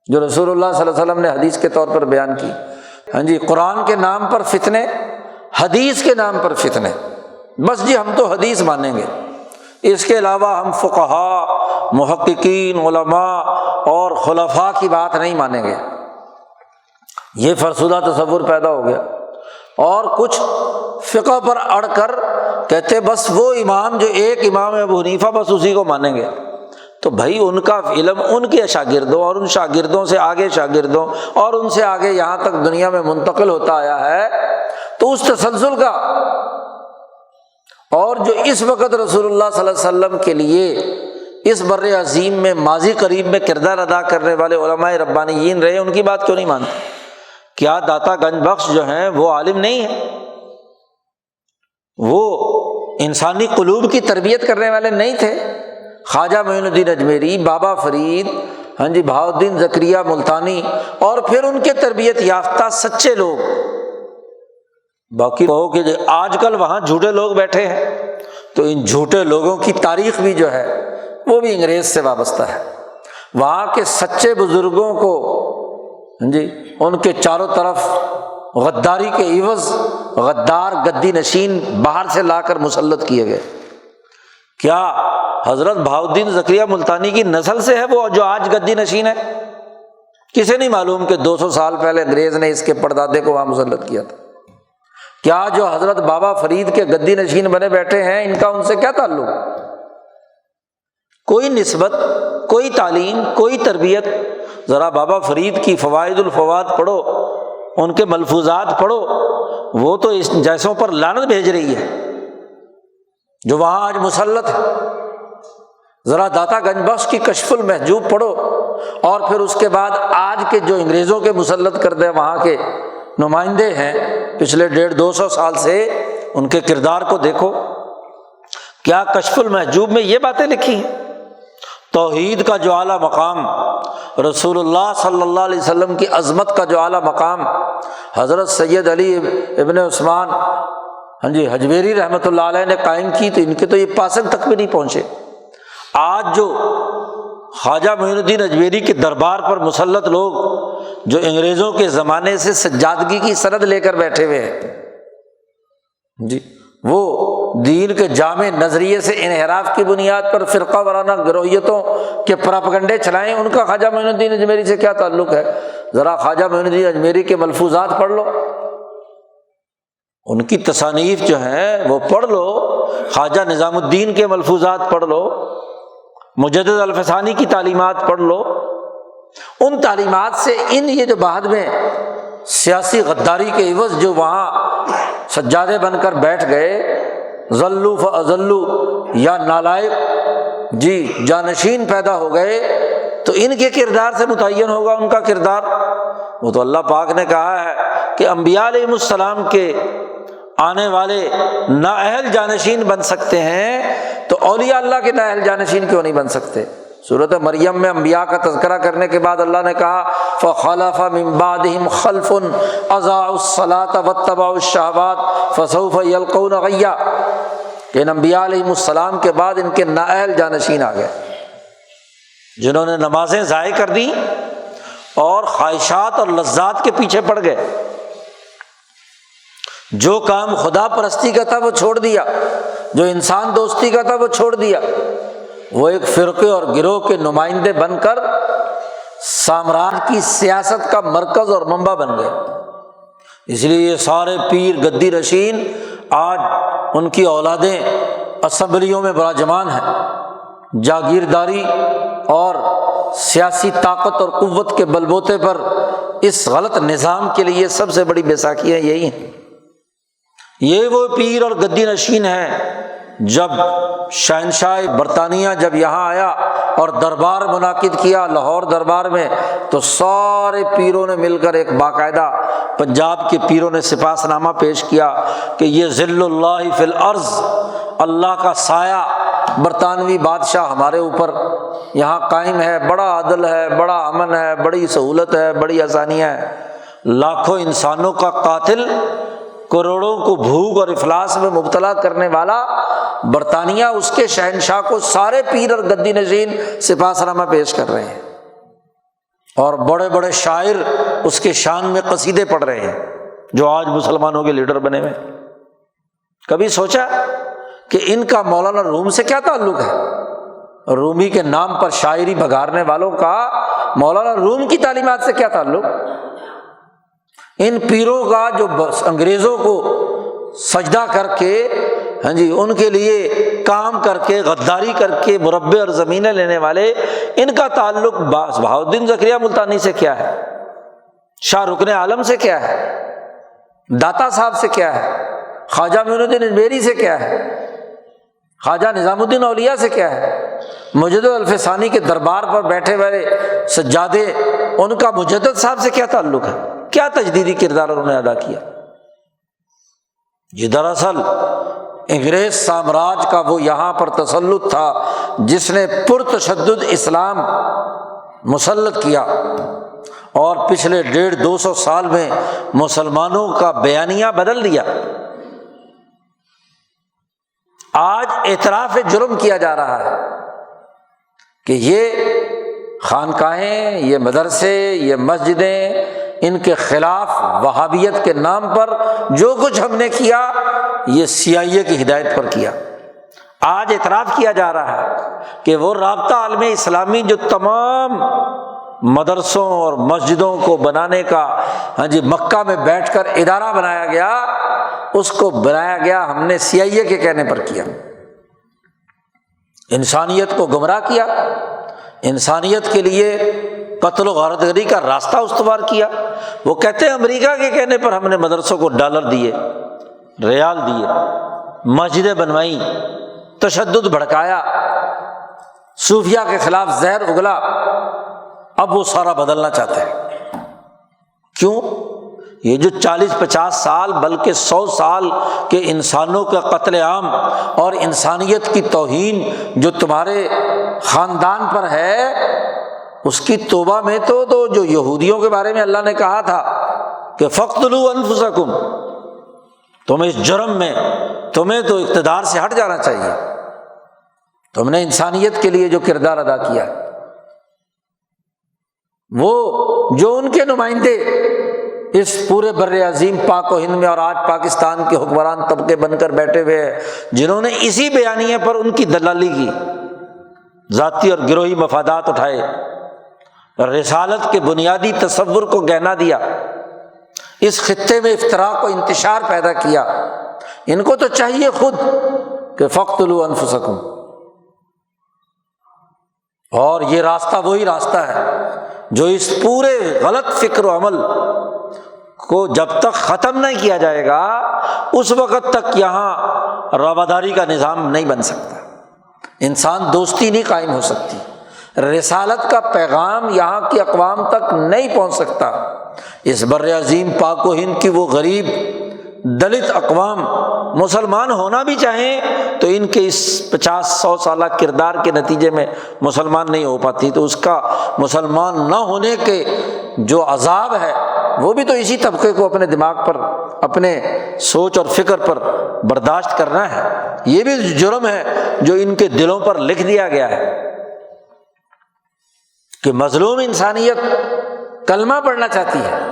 جو رسول اللہ صلی اللہ علیہ وسلم نے حدیث کے طور پر بیان کی؟ ہاں جی، قرآن کے نام پر فتنے، حدیث کے نام پر فتنے، بس جی ہم تو حدیث مانیں گے، اس کے علاوہ ہم فقہا، محققین، علماء اور خلفاء کی بات نہیں مانیں گے۔ یہ فرسودہ تصور پیدا ہو گیا، اور کچھ فقہ پر اڑ کر کہتے بس وہ امام جو ایک امام ہے ابو حنیفہ، بس اسی کو مانیں گے۔ تو بھائی ان کا علم ان کے شاگردوں اور ان شاگردوں سے آگے شاگردوں اور ان سے آگے یہاں تک دنیا میں منتقل ہوتا آیا ہے، تو اس تسلسل کا، اور جو اس وقت رسول اللہ صلی اللہ علیہ وسلم کے لیے اس بر عظیم میں ماضی قریب میں کردار ادا کرنے والے علماء ربانیین رہے، ان کی بات کیوں نہیں مانتے؟ کیا داتا گنج بخش جو ہیں وہ عالم نہیں ہیں؟ وہ انسانی قلوب کی تربیت کرنے والے نہیں تھے؟ خواجہ معین الدین اجمیری، بابا فرید، ہاں جی بہاؤالدین زکریا ملتانی، اور پھر ان کے تربیت یافتہ سچے لوگ۔ باقی کہو کہ آج کل وہاں جھوٹے لوگ بیٹھے ہیں، تو ان جھوٹے لوگوں کی تاریخ بھی جو ہے وہ بھی انگریز سے وابستہ ہے۔ وہاں کے سچے بزرگوں کو جی ان کے چاروں طرف غداری کے عوض غدار گدی نشین باہر سے لا کر مسلط کیے گئے۔ کیا حضرت بہاؤالدین زکریا ملتانی کی نسل سے ہے وہ جو آج گدی نشین ہے؟ کسے نہیں معلوم کہ 200 سال پہلے انگریز نے اس کے پردادے کو وہاں مسلط کیا تھا؟ کیا جو حضرت بابا فرید کے گدی نشین بنے بیٹھے ہیں ان کا ان سے کیا تعلق؟ کوئی نسبت، کوئی تعلیم، کوئی تربیت۔ ذرا بابا فرید کی فوائد الفوائد پڑھو، ان کے ملفوظات پڑھو، وہ تو اس جیسوں پر لعنت بھیج رہی ہے جو وہاں آج مسلط ہے۔ ذرا داتا گنج بخش کی کشف المحجوب پڑھو، اور پھر اس کے بعد آج کے جو انگریزوں کے مسلط کردہ وہاں کے نمائندے ہیں پچھلے 150-200 سال سے، ان کے کردار کو دیکھو۔ کیا کشف المحجوب میں یہ باتیں لکھی ہیں؟ توحید کا جو اعلیٰ مقام، رسول اللہ صلی اللہ علیہ وسلم کی عظمت کا جو اعلیٰ مقام حضرت سید علی ابن عثمان ہاں جی حجویری رحمۃ اللہ علیہ نے قائم کی، تو ان کے تو یہ پاسنگ تک بھی نہیں پہنچے۔ آج جو خواجہ معین الدین اجمیری کے دربار پر مسلط لوگ جو انگریزوں کے زمانے سے سجادگی کی سند لے کر بیٹھے ہوئے ہیں جی، وہ دین کے جامع نظریے سے انحراف کی بنیاد پر فرقہ وارانہ گروہیتوں کے پراپگنڈے چلائیں، ان کا خواجہ معین الدین اجمیری سے کیا تعلق ہے؟ ذرا خواجہ معین الدین اجمیری کے ملفوظات پڑھ لو، ان کی تصانیف جو ہیں وہ پڑھ لو، خواجہ نظام الدین کے ملفوظات پڑھ لو، مجدد الفسانی کی تعلیمات پڑھ لو۔ ان تعلیمات سے ان یہ جو بعد میں سیاسی غداری کے عوض جو وہاں سجادے بن کر بیٹھ گئے، ذلوا فاضلوا یا نالائق جی جانشین پیدا ہو گئے، تو ان کے کردار سے متعین ہوگا ان کا کردار۔ وہ تو اللہ پاک نے کہا ہے کہ انبیاء علیہ السلام کے آنے والے نااہل جانشین بن سکتے ہیں، تو اولیاء اللہ کے نااہل جانشین کیوں نہیں بن سکتے؟ سورۃ مریم میں انبیاء کا تذکرہ کرنے کے بعد اللہ نے کہا فخلف من بعدہم خلف اضاعوا الصلاۃ واتبعوا الشہوات فسوف یلقون غیا، کہ ان انبیاء علیہ السلام کے بعد ان کے نااہل جانشین آ گئے جنہوں نے نمازیں ضائع کر دیں اور خواہشات اور لذات کے پیچھے پڑ گئے، جو کام خدا پرستی کا تھا وہ چھوڑ دیا، جو انسان دوستی کا تھا وہ چھوڑ دیا، وہ ایک فرقے اور گروہ کے نمائندے بن کر سامراج کی سیاست کا مرکز اور منبع بن گئے۔ اس لیے یہ سارے پیر گدی رشین آج ان کی اولادیں اسمبلیوں میں براجمان ہیں، جاگیرداری اور سیاسی طاقت اور قوت کے بلبوتے پر اس غلط نظام کے لیے سب سے بڑی بیساکھیاں یہی ہیں۔ یہ وہ پیر اور گدی نشین ہیں جب شہنشاہ برطانیہ جب یہاں آیا اور دربار منعقد کیا لاہور دربار میں، تو سارے پیروں نے مل کر ایک باقاعدہ پنجاب کے پیروں نے سپاس نامہ پیش کیا کہ یہ ذل اللہ فی الارض، اللہ کا سایہ برطانوی بادشاہ ہمارے اوپر یہاں قائم ہے، بڑا عدل ہے، بڑا امن ہے، بڑی سہولت ہے، بڑی آسانیاں ہیں۔ لاکھوں انسانوں کا قاتل، کروڑوں کو بھوک اور افلاس میں مبتلا کرنے والا برطانیہ، اس کے شہنشاہ کو سارے پیر اور گدی نشین سپاس نامہ پیش کر رہے ہیں، اور بڑے بڑے شاعر اس کے شان میں قصیدے پڑھ رہے ہیں جو آج مسلمانوں کے لیڈر بنے ہوئے۔ کبھی سوچا کہ ان کا مولانا روم سے کیا تعلق ہے؟ رومی کے نام پر شاعری بگارنے والوں کا مولانا روم کی تعلیمات سے کیا تعلق؟ ان پیروں کا جو انگریزوں کو سجدہ کر کے ان کے لیے کام کر کے غداری کر کے مربع اور زمینیں لینے والے، ان کا تعلق بہاؤالدین زکریا ملتانی سے کیا ہے؟ شاہ رکن عالم سے کیا ہے؟ داتا صاحب سے کیا ہے؟ خواجہ معین الدین اجمیری سے کیا ہے؟ خواجہ نظام الدین اولیاء سے کیا ہے؟ مجدد الفسانی کے دربار پر بیٹھے ہوئے سجادے، ان کا مجدد صاحب سے کیا تعلق ہے؟ کیا تجدیدی کردار انہوں نے ادا کیا؟ یہ دراصل انگریز سامراج کا وہ یہاں پر تسلط تھا جس نے پرتشدد اسلام مسلط کیا، اور پچھلے 150-200 سال میں مسلمانوں کا بیانیہ بدل دیا۔ آج اعتراف جرم کیا جا رہا ہے کہ یہ خانقاہیں، یہ مدرسے، یہ مسجدیں، ان کے خلاف وہابیت کے نام پر جو کچھ ہم نے کیا یہ CIA کی ہدایت پر کیا۔ آج اعتراف کیا جا رہا ہے کہ وہ رابطہ عالم اسلامی جو تمام مدرسوں اور مسجدوں کو بنانے کا مکہ میں بیٹھ کر ادارہ بنایا گیا، اس کو بنایا گیا ہم نے CIA کے کہنے پر کیا۔ انسانیت کو گمراہ کیا، انسانیت کے لیے قتل و غارت گری کا راستہ استوار کیا۔ وہ کہتے ہیں امریکہ کے کہنے پر ہم نے مدرسوں کو ڈالر دیے، ریال دیے، مسجدیں بنوائیں، تشدد بھڑکایا، صوفیہ کے خلاف زہر اگلا، اب وہ سارا بدلنا چاہتے ہیں۔ کیوں؟ یہ جو 40-50 سال بلکہ 100 سال کے انسانوں کا قتل عام اور انسانیت کی توہین جو تمہارے خاندان پر ہے، اس کی توبہ میں تو جو یہودیوں کے بارے میں اللہ نے کہا تھا کہ فَاقْتُلُوا أَنفُسَكُمْ، تم اس جرم میں تمہیں تو اقتدار سے ہٹ جانا چاہیے، تم نے انسانیت کے لیے جو کردار ادا کیا، وہ جو ان کے نمائندے اس پورے بر عظیم پاک و ہند میں اور آج پاکستان کے حکمران طبقے بن کر بیٹھے ہوئے ہیں، جنہوں نے اسی بیانیے پر ان کی دلالی کی، ذاتی اور گروہی مفادات اٹھائے، رسالت کے بنیادی تصور کو گہنا دیا، اس خطے میں افتراق و انتشار پیدا کیا۔ ان کو تو چاہیے خود کہ فَاقْتُلُوا أَنفُسَكُمْ، اور یہ راستہ وہی راستہ ہے جو اس پورے غلط فکر و عمل کو جب تک ختم نہیں کیا جائے گا اس وقت تک یہاں رواداری کا نظام نہیں بن سکتا، انسان دوستی نہیں قائم ہو سکتی، رسالت کا پیغام یہاں کی اقوام تک نہیں پہنچ سکتا۔ اس بر عظیم پاک و ہند کی وہ غریب دلت اقوام مسلمان ہونا بھی چاہیں تو ان کے اس 50-100 سالہ کردار کے نتیجے میں مسلمان نہیں ہو پاتی، تو اس کا مسلمان نہ ہونے کے جو عذاب ہے وہ بھی تو اسی طبقے کو اپنے دماغ پر، اپنے سوچ اور فکر پر برداشت کرنا ہے۔ یہ بھی جرم ہے جو ان کے دلوں پر لکھ دیا گیا ہے کہ مظلوم انسانیت کلمہ پڑھنا چاہتی ہے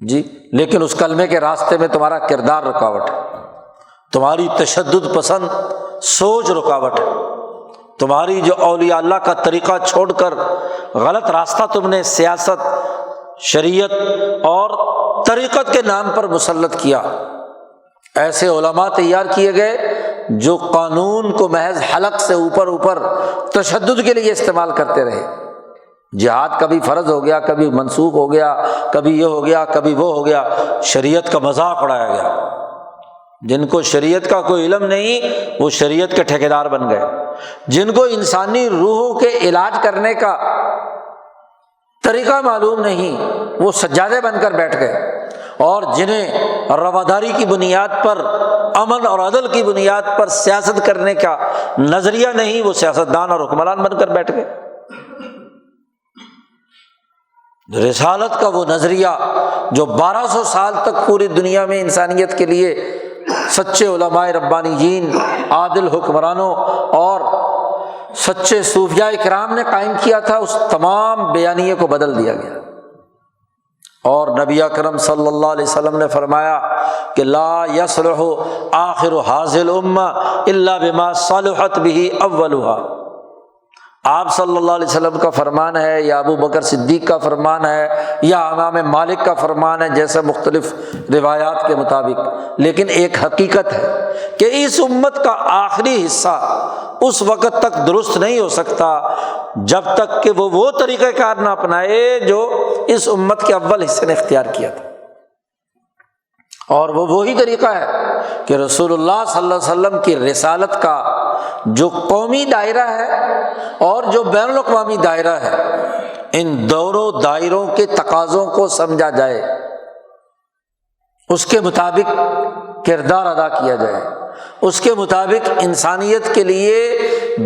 جی، لیکن اس کلمے کے راستے میں تمہارا کردار رکاوٹ ہے، تمہاری تشدد پسند سوچ رکاوٹ ہے، تمہاری جو اولیاء اللہ کا طریقہ چھوڑ کر غلط راستہ تم نے سیاست، شریعت اور طریقت کے نام پر مسلط کیا۔ ایسے علماء تیار کیے گئے جو قانون کو محض حلق سے اوپر تشدد کے لیے استعمال کرتے رہے۔ جہاد کبھی فرض ہو گیا، کبھی منسوخ ہو گیا، کبھی یہ ہو گیا، کبھی وہ ہو گیا، شریعت کا مذاق اڑایا گیا۔ جن کو شریعت کا کوئی علم نہیں وہ شریعت کے ٹھیکیدار بن گئے، جن کو انسانی روحوں کے علاج کرنے کا طریقہ معلوم نہیں وہ سجادے بن کر بیٹھ گئے، اور جنہیں رواداری کی بنیاد پر، امن اور عدل کی بنیاد پر سیاست کرنے کا نظریہ نہیں وہ سیاستدان اور حکمران بن کر بیٹھ گئے۔ رسالت کا وہ نظریہ جو 1200 سال تک پوری دنیا میں انسانیت کے لیے سچے علماء ربانیین، عادل حکمرانوں اور سچے صوفیاء کرام نے قائم کیا تھا، اس تمام بیانیے کو بدل دیا گیا۔ اور نبی اکرم صلی اللہ علیہ وسلم نے فرمایا کہ لا یصلح آخر هذه الامہ الا بما صلحت به اولها۔ آپ صلی اللہ علیہ وسلم کا فرمان ہے یا ابو بکر صدیق کا فرمان ہے یا امام مالک کا فرمان ہے، جیسے مختلف روایات کے مطابق، لیکن ایک حقیقت ہے کہ اس امت کا آخری حصہ اس وقت تک درست نہیں ہو سکتا جب تک کہ وہ طریقہ کار نہ اپنائے جو اس امت کے اول حصے نے اختیار کیا تھا، اور وہ وہی طریقہ ہے کہ رسول اللہ صلی اللہ علیہ وسلم کی رسالت کا جو قومی دائرہ ہے اور جو بین الاقوامی دائرہ ہے، ان دونوں دائروں کے تقاضوں کو سمجھا جائے، اس کے مطابق کردار ادا کیا جائے، اس کے مطابق انسانیت کے لیے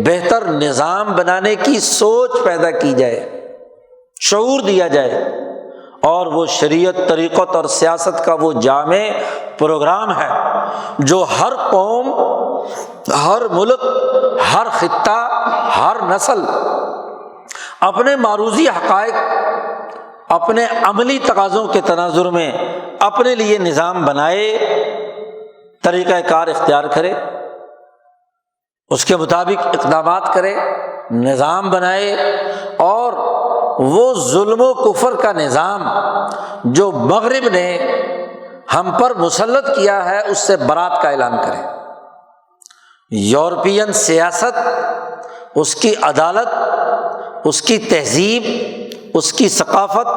بہتر نظام بنانے کی سوچ پیدا کی جائے، شعور دیا جائے، اور وہ شریعت، طریقت اور سیاست کا وہ جامع پروگرام ہے جو ہر قوم، ہر ملک، ہر خطہ، ہر نسل اپنے معروضی حقائق، اپنے عملی تقاضوں کے تناظر میں اپنے لیے نظام بنائے، طریقہ کار اختیار کرے، اس کے مطابق اقدامات کرے، نظام بنائے، اور وہ ظلم و کفر کا نظام جو مغرب نے ہم پر مسلط کیا ہے اس سے برات کا اعلان کرے۔ یورپین سیاست، اس کی عدالت، اس کی تہذیب، اس کی ثقافت،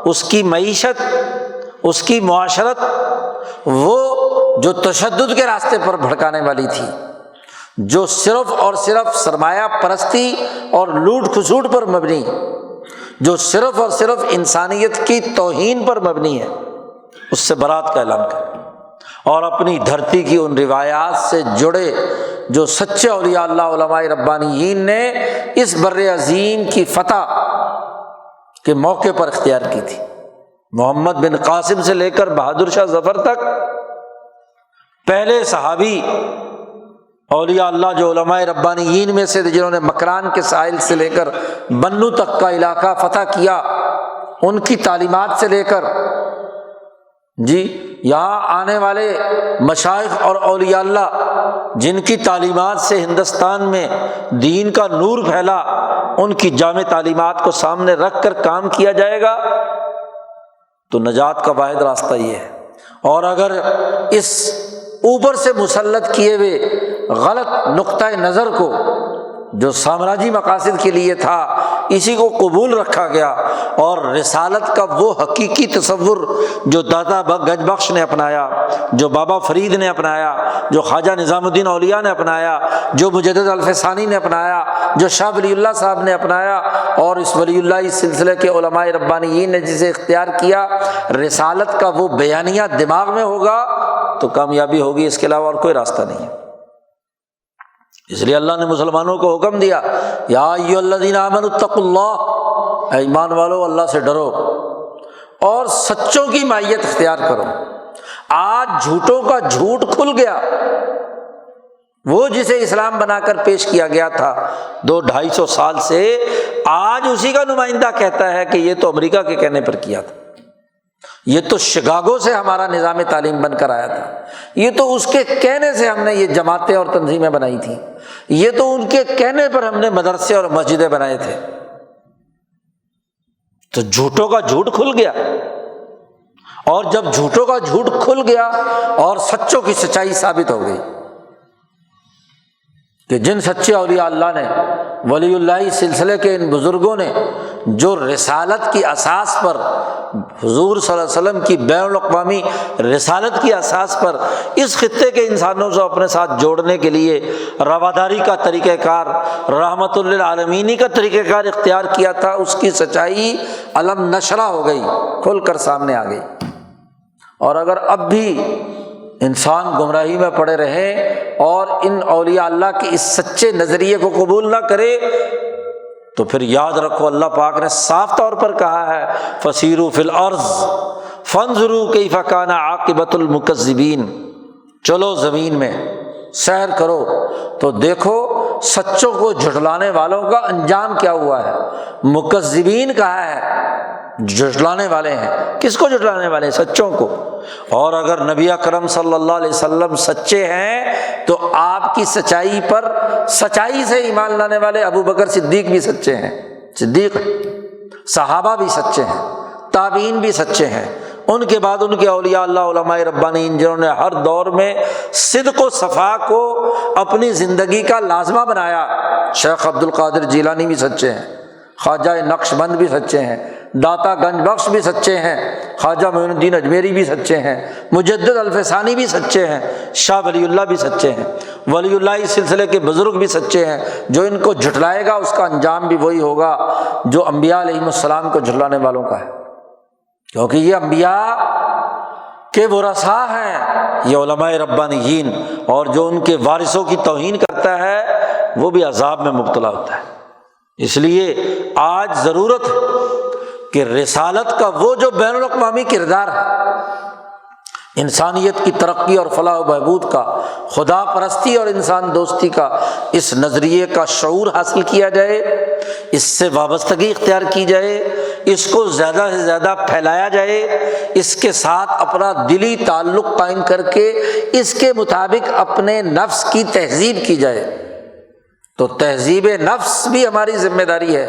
اس کی معیشت، اس کی معاشرت، وہ جو تشدد کے راستے پر بھڑکانے والی تھی، جو صرف اور صرف سرمایہ پرستی اور لوٹ کھسوٹ پر مبنی، جو صرف اور صرف انسانیت کی توہین پر مبنی ہے، اس سے برات کا اعلان کرے، اور اپنی دھرتی کی ان روایات سے جڑے جو سچے اولیاء اللہ، علماء ربانیین نے اس بر عظیم کی فتح کے موقع پر اختیار کی تھی۔ محمد بن قاسم سے لے کر بہادر شاہ ظفر تک پہلے صحابی اولیاء اللہ جو علماء ربانیین میں سے جنہوں نے مکران کے ساحل سے لے کر بنو تک کا علاقہ فتح کیا، ان کی تعلیمات سے لے کر یہاں آنے والے مشائخ اور اولیاء اللہ جن کی تعلیمات سے ہندوستان میں دین کا نور پھیلا، ان کی جامع تعلیمات کو سامنے رکھ کر کام کیا جائے گا تو نجات کا واحد راستہ یہ ہے۔ اور اگر اس اوپر سے مسلط کیے ہوئے غلط نقطہ نظر کو جو سامراجی مقاصد کے لیے تھا، اسی کو قبول رکھا گیا، اور رسالت کا وہ حقیقی تصور جو داتا گنج بخش نے اپنایا، جو بابا فرید نے اپنایا، جو خواجہ نظام الدین اولیاء نے اپنایا، جو مجدد الفسانی نے اپنایا، جو شاہ ولی اللہ صاحب نے اپنایا، اور اس ولی اللہ اس سلسلے کے علماء ربانیین نے جسے اختیار کیا، رسالت کا وہ بیانیہ دماغ میں ہوگا تو کامیابی ہوگی، اس کے علاوہ اور کوئی راستہ نہیں ہے۔ اس لیے اللہ نے مسلمانوں کو حکم دیا، یا ایھا الذین آمنوا اتقوا اللہ، اے ایمان والو اللہ سے ڈرو اور سچوں کی مائیت اختیار کرو۔ آج جھوٹوں کا جھوٹ کھل گیا، وہ جسے اسلام بنا کر پیش کیا گیا تھا 200-250 سال سے، آج اسی کا نمائندہ کہتا ہے کہ یہ تو امریکہ کے کہنے پر کیا تھا، یہ تو شکاگو سے ہمارا نظام تعلیم بن کر آیا تھا، یہ تو اس کے کہنے سے ہم نے یہ جماعتیں اور تنظیمیں بنائی تھیں، یہ تو ان کے کہنے پر ہم نے مدرسے اور مسجدیں بنائے تھے۔ تو جھوٹوں کا جھوٹ کھل گیا، اور جب جھوٹوں کا جھوٹ کھل گیا اور سچوں کی سچائی ثابت ہو گئی کہ جن سچے اولیاء اللہ نے، ولی اللہ سلسلے کے ان بزرگوں نے جو رسالت کی اساس پر، حضور صلی اللہ علیہ وسلم کی بین الاقوامی رسالت کی اساس پر اس خطے کے انسانوں کو اپنے ساتھ جوڑنے کے لیے رواداری کا طریقہ کار، رحمت للعالمین کا طریقہ کار اختیار کیا تھا، اس کی سچائی علم نشرہ ہو گئی، کھل کر سامنے آ گئی۔ اور اگر اب بھی انسان گمراہی میں پڑے رہے اور ان اولیاء اللہ کے اس سچے نظریے کو قبول نہ کرے، تو پھر یاد رکھو اللہ پاک نے صاف طور پر کہا ہے، فسیروا فی الارض فانظروا کیف کان عاقبۃ المکذبین، چلو زمین میں سیر کرو تو دیکھو سچوں کو جھٹلانے والوں کا انجام کیا ہوا ہے۔ مکذبین کہا ہے، جھٹلانے والے ہیں، کس کو جھٹلانے والے ہیں؟ سچوں کو۔ اور اگر نبی اکرم صلی اللہ علیہ وسلم سچے ہیں تو آپ کی سچائی پر سچائی سے ایمان لانے والے ابو بکر صدیق بھی سچے ہیں، صدیق، صحابہ بھی سچے ہیں، تابعین بھی سچے ہیں، ان کے بعد ان کے اولیاء اللہ، علماء ربانیین جنہوں نے ہر دور میں صدق و صفا کو اپنی زندگی کا لازمہ بنایا۔ شیخ عبد القادر جیلانی بھی سچے ہیں، خواجہ نقش بند بھی سچے ہیں، داتا گنج بخش بھی سچے ہیں، خواجہ معین الدین اجمیری بھی سچے ہیں، مجدد الفسانی بھی سچے ہیں، شاہ ولی اللہ بھی سچے ہیں، ولی اللہ سلسلے کے بزرگ بھی سچے ہیں۔ جو ان کو جھٹلائے گا اس کا انجام بھی وہی ہوگا جو انبیاء علیہ السلام کو جھٹلانے والوں کا ہے، کیونکہ یہ انبیاء کے ورثاء ہیں، یہ علماء ربانیین، اور جو ان کے وارثوں کی توہین کرتا ہے وہ بھی عذاب میں مبتلا ہوتا ہے۔ اس لیے آج ضرورت کہ رسالت کا وہ جو بین الاقوامی کردار ہے، انسانیت کی ترقی اور فلاح و بہبود کا، خدا پرستی اور انسان دوستی کا، اس نظریے کا شعور حاصل کیا جائے، اس سے وابستگی اختیار کی جائے، اس کو زیادہ سے زیادہ پھیلایا جائے، اس کے ساتھ اپنا دلی تعلق قائم کر کے اس کے مطابق اپنے نفس کی تہذیب کی جائے۔ تو تہذیب نفس بھی ہماری ذمہ داری ہے،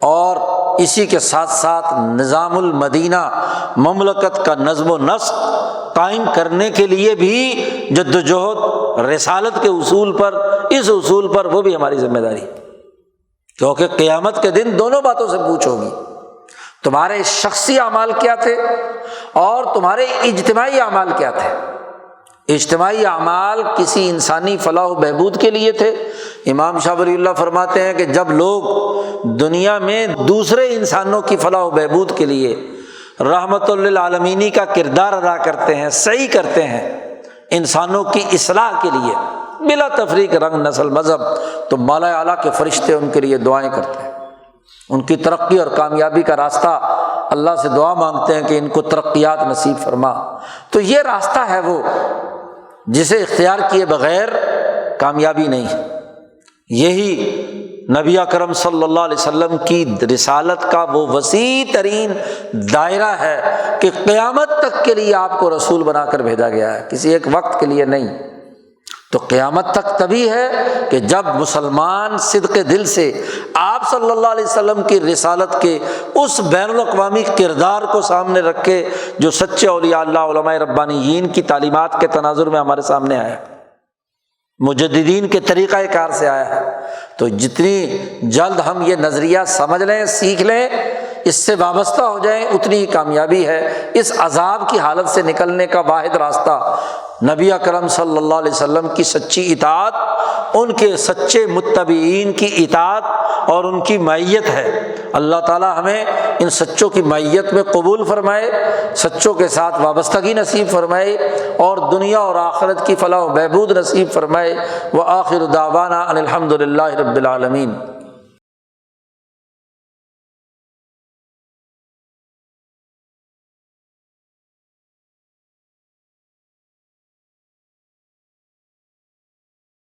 اور اسی کے ساتھ ساتھ نظام المدینہ، مملکت کا نظم و نسق قائم کرنے کے لیے بھی جدوجہد رسالت کے اصول پر، اس اصول پر، وہ بھی ہماری ذمہ داری، کیونکہ قیامت کے دن دونوں باتوں سے پوچھ ہوگی، تمہارے شخصی اعمال کیا تھے اور تمہارے اجتماعی اعمال کیا تھے۔ اجتماعی اعمال کسی انسانی فلاح و بہبود کے لیے تھے۔ امام شاہ ولی اللہ فرماتے ہیں کہ جب لوگ دنیا میں دوسرے انسانوں کی فلاح و بہبود کے لیے رحمت للعالمین کا کردار ادا کرتے ہیں، صحیح کرتے ہیں، انسانوں کی اصلاح کے لیے بلا تفریق رنگ نسل مذہب، تو مالا اعلیٰ کے فرشتے ان کے لیے دعائیں کرتے ہیں، ان کی ترقی اور کامیابی کا راستہ اللہ سے دعا مانگتے ہیں کہ ان کو ترقیات نصیب فرما۔ تو یہ راستہ ہے وہ جسے اختیار کیے بغیر کامیابی نہیں ہے۔ یہی نبی اکرم صلی اللہ علیہ وسلم کی رسالت کا وہ وسیع ترین دائرہ ہے کہ قیامت تک کے لیے آپ کو رسول بنا کر بھیجا گیا ہے، کسی ایک وقت کے لیے نہیں۔ تو قیامت تک تبھی ہے کہ جب مسلمان صدق دل سے آپ صلی اللہ علیہ وسلم کی رسالت کے اس بین الاقوامی کردار کو سامنے رکھے جو سچے اولیاء اللہ، علماء ربانیین کی تعلیمات کے تناظر میں ہمارے سامنے آیا ہے، مجددین کے طریقہ کار سے آیا ہے۔ تو جتنی جلد ہم یہ نظریہ سمجھ لیں، سیکھ لیں، اس سے وابستہ ہو جائیں، اتنی ہی کامیابی ہے۔ اس عذاب کی حالت سے نکلنے کا واحد راستہ نبی اکرم صلی اللہ علیہ وسلم کی سچی اطاعت، ان کے سچے متبعین کی اطاعت اور ان کی معیت ہے۔ اللہ تعالیٰ ہمیں ان سچوں کی معیت میں قبول فرمائے، سچوں کے ساتھ وابستگی نصیب فرمائے، اور دنیا اور آخرت کی فلاح و بہبود نصیب فرمائے۔ وآخر دعوانا ان الحمد للہ رب العالمین۔